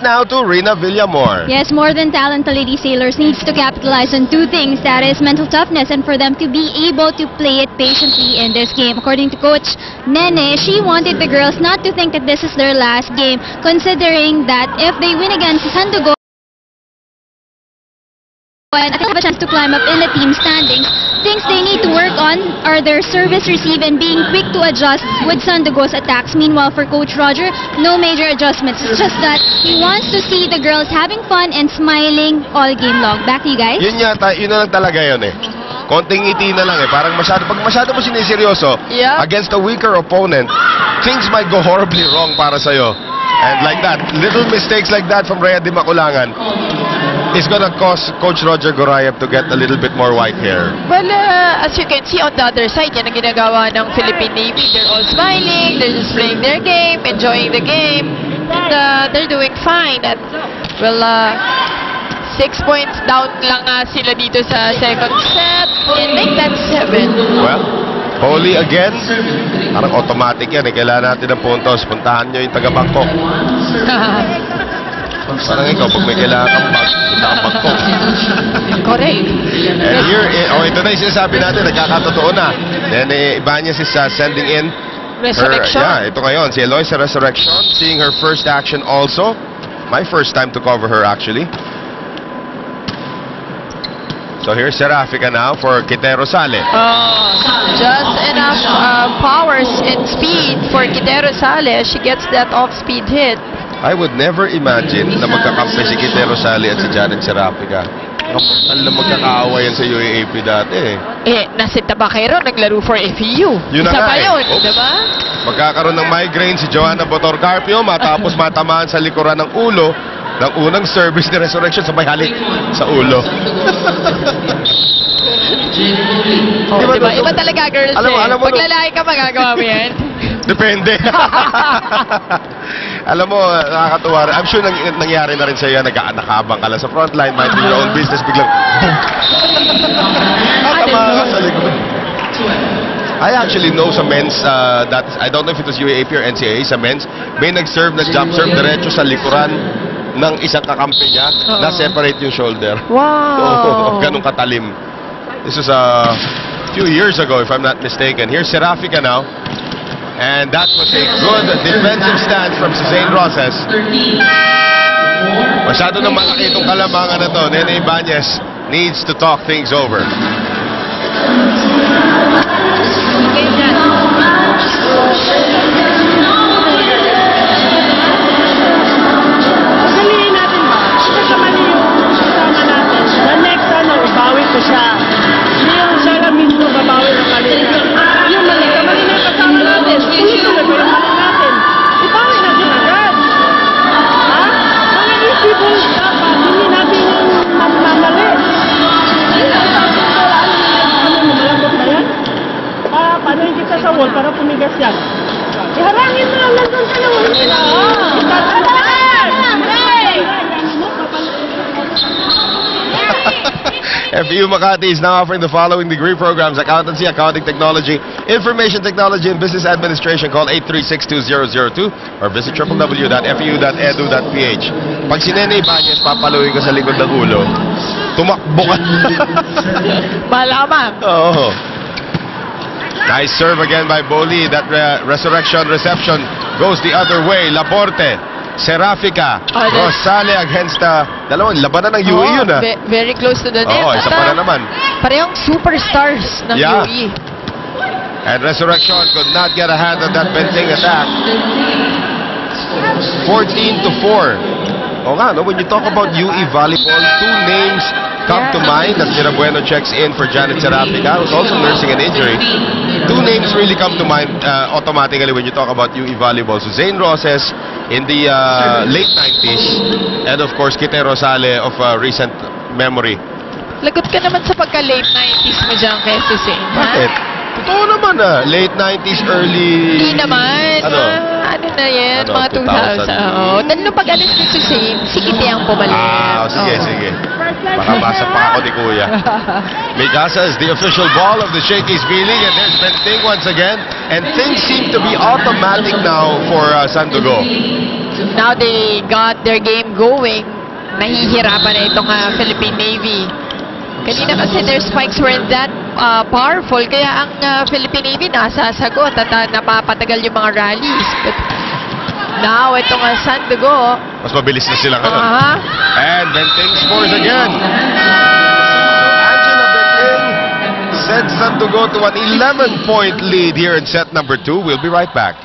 now to Rina Villamor. Yes, more than talent, the Lady Sailors needs to capitalize on two things. That is mental toughness and for them to be able to play it patiently in this game. According to Coach Nene, she wanted the girls not to think that this is their last game, considering that if they win against Sandugo, and I think have a chance to climb up in the team standings. Things they need to work on are their service receive and being quick to adjust with Sandugo's attacks. Meanwhile, for Coach Roger, no major adjustments. It's just that he wants to see the girls having fun and smiling all game long. Back to you guys. Yun na lang talaga yun eh. Konting ngiti na lang eh. Parang pag masyado mo siniseryoso against a weaker opponent, things might go horribly wrong para sa'yo. And like that, little mistakes like that from Rhea Di Maculangan is gonna cause Coach Roger Gorayev to get a little bit more white hair. Well, as you can see on the other side, yan ang ginagawa ng Philippine Navy. They're all smiling, they're just playing their game, enjoying the game, and they're doing fine. At, well, 6 points down lang sila dito sa second set, and make that 7. Well, Holy again, parang automatic yan eh. Kailangan natin ng puntos. Puntahan nyo yung taga-Bangkok. Parang ikaw, pag may kailangan kang Bangkok. Correct. And here, ito na yung sinasabi natin, nagkakatotoo na. Then Ibanez is sending in Resurrection. Ito ngayon, si Eloisa Resurrection, seeing her first action also. My first time to cover her actually. So here's Serafica now for Quitero Sale. Just enough powers and speed for Quitero Sale. She gets that off-speed hit. I would never imagine na magkakampi si Quitero Sale at si Janet Serafica. Kapag na magkakaawayan sa UAAP dati eh. Nasa Tabaquero, naglaro for FEU. Yun na Isa pa yun, Oops. diba? Magkakaroon ng migraine si Joanna Botor Carpio matapos matamaan sa likuran ng ulo ng unang service ni Resurrection sabay halik sa ulo. Diba? Iba talaga, girls alam mo, pag lalaki ka, magagawa mo yan. Depende. Alam mo, nakakatuwa. I'm sure nangyari na rin sa iyo. Nag-aanakabang ka lang sa frontline, mind your own business, biglang tama ka sa likod. I actually know sa men's, I don't know if it was UAAP or NCAA, sa men's, may nag-serve na jump serve diretso sa likuran ng isang kakampi niya, na-separate yung shoulder. Wow! Ganun katalim. This was a few years ago, if I'm not mistaken. Here's Serafica now. And that was a good defensive stance from Suzanne Roses. Masyado na malaki itong kalamangan na to. Nene Ibanez needs to talk things over. Pagaliin natin ba? Kasi mali yung kasama natin. The next bawi ko siya. Hindi yung siya lang mismo babawi ng mali. Yung mali na yung kasama natin. Tuloy-tuloy pa yung mali natin. Ibawi natin agad. Ha? Mga isipon dapat, hindi natin yung mamali. Malambot ba yan? Paano yung kita sa wall para pumigas yan? Iharangin mo lang nandun ka lang. FEU Makati is now offering the following degree programs: Accountancy, Accounting Technology, Information Technology, and Business Administration. Call 836-2002 or visit www.feu.edu.ph. Pag si Nene Ibanez, papaluin ko sa likod ng ulo, tumakbo ka. Malamang. Oo. Nice serve again by Boli. That resurrection reception goes the other way. Laporte, Serafica, Rosale against dalawang labanan ng UE yun Very close to the net. Oo, isa pa na naman. Parehong superstars ng UE. And Resurrection could not get a hand on that bending attack. 14-4. O nga, no? When you talk about UE volleyball, two names come to mind as Mira Bueno checks in for Janet Serafica, who's also nursing an injury. Two names really come to mind automatically when you talk about UE volleyball. Suzanne Roses in the late 90s, and of course, Quitero Rosale of recent memory. Lagot ka naman sa pagka-late 90s mo dyan kay Suzanne. Bakit? Totoo naman late 90s, early... Hindi naman. Ano na yan? Mga 2000. Nung pag-alis ni Suzanne, si Kiti ang pumalit. Sige. Baka basa pa ako ni Kuya. Migasa is the official ball of the Shakey's B-League, and there's Benting once again. And things seem to be automatic now for Sandugo. now they got their game going. Nahihirapan na itong Philippine Navy. Kanina kasi their spikes weren't that powerful, kaya ang Philippine Navy nasasagot at napapatagal yung mga rallies. But now, itong Sandugo. Mas mabilis na sila ngayon. And Benting scores again. So Angela Benting sends Sandugo to an 11-point lead here in set number 2. We'll be right back.